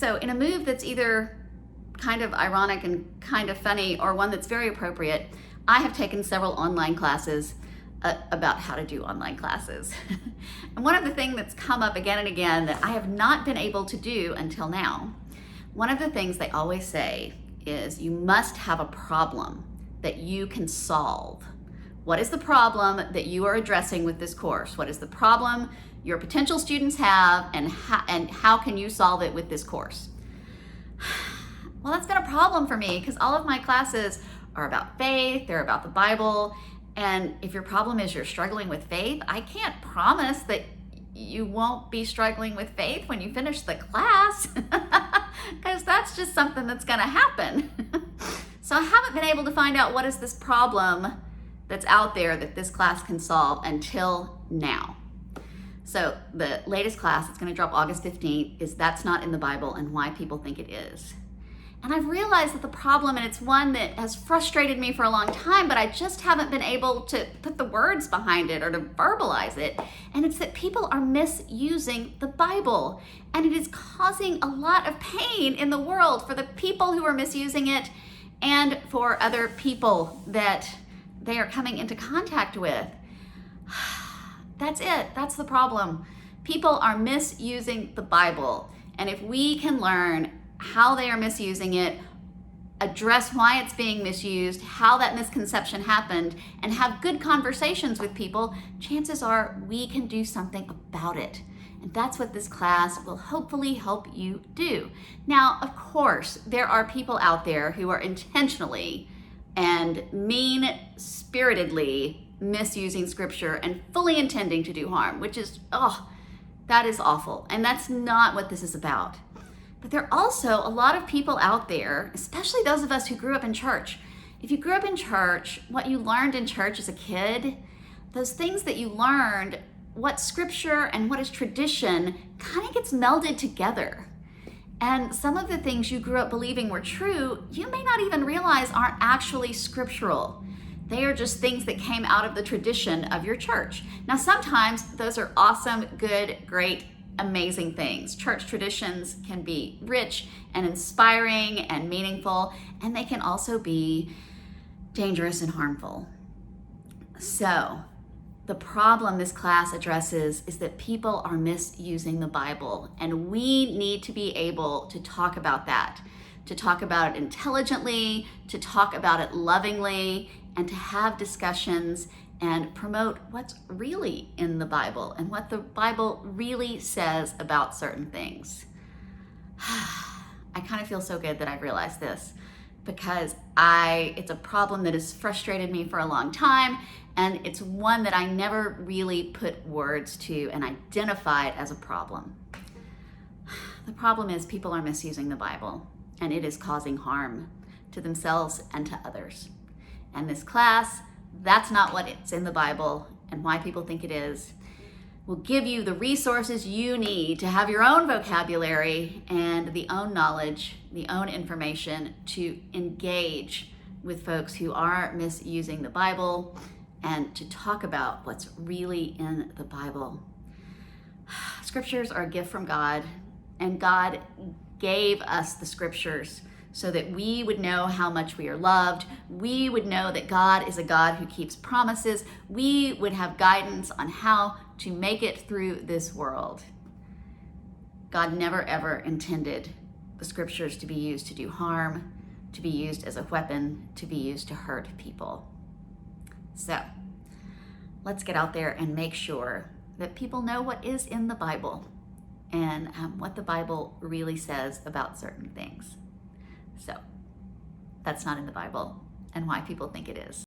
So in a move that's either kind of ironic and kind of funny, or one that's very appropriate, I have taken several online classes about how to do online classes. And one of the things that's come up again and again that I have not been able to do until now, one of the things they always say is you must have a problem that you can solve. What is the problem that you are addressing with this course? What is the problem your potential students have, and how can you solve it with this course? Well, that's been a problem for me because all of my classes are about faith, they're about the Bible, and if your problem is you're struggling with faith, I can't promise that you won't be struggling with faith when you finish the class, because that's just something that's gonna happen. So I haven't been able to find out what is this problem that's out there that this class can solve until now. So the latest class that's gonna drop August 15th is That's Not in the Bible and Why People Think It Is. And I've realized that the problem, and it's one that has frustrated me for a long time, but I just haven't been able to put the words behind it or to verbalize it, and it's that people are misusing the Bible. And it is causing a lot of pain in the world for the people who are misusing it and for other people that they are coming into contact with. That's it. That's the problem. People are misusing the Bible. And if we can learn how they are misusing it, address why it's being misused, how that misconception happened, and have good conversations with people, chances are we can do something about it. And that's what this class will hopefully help you do. Now, of course, there are people out there who are intentionally and mean-spiritedly misusing scripture and fully intending to do harm, which is, that is awful. And that's not what this is about. But there are also a lot of people out there, especially those of us who grew up in church. If you grew up in church, what you learned in church as a kid, those things that you learned, what scripture and what is tradition kind of gets melded together. And some of the things you grew up believing were true, you may not even realize aren't actually scriptural. They are just things that came out of the tradition of your church. Now, sometimes those are awesome, good, great, amazing things. Church traditions can be rich and inspiring and meaningful, and they can also be dangerous and harmful. So, the problem this class addresses is that people are misusing the Bible, and we need to be able to talk about that, to talk about it intelligently, to talk about it lovingly, and to have discussions and promote what's really in the Bible and what the Bible really says about certain things. I kind of feel so good that I've realized this, because it's a problem that has frustrated me for a long time, and it's one that I never really put words to and identified as a problem. The problem is people are misusing the Bible, and it is causing harm to themselves and to others. And this class, That's Not What It's in the Bible and Why People Think It Is, will give you the resources you need to have your own vocabulary and the own knowledge, the own information to engage with folks who are misusing the Bible and to talk about what's really in the Bible. Scriptures are a gift from God, and God gave us the scriptures so that we would know how much we are loved. We would know that God is a God who keeps promises. We would have guidance on how to make it through this world. God never ever intended the scriptures to be used to do harm, to be used as a weapon, to be used to hurt people. So let's get out there and make sure that people know what is in the Bible and what the Bible really says about certain things. So, that's not in the Bible and why people think it is.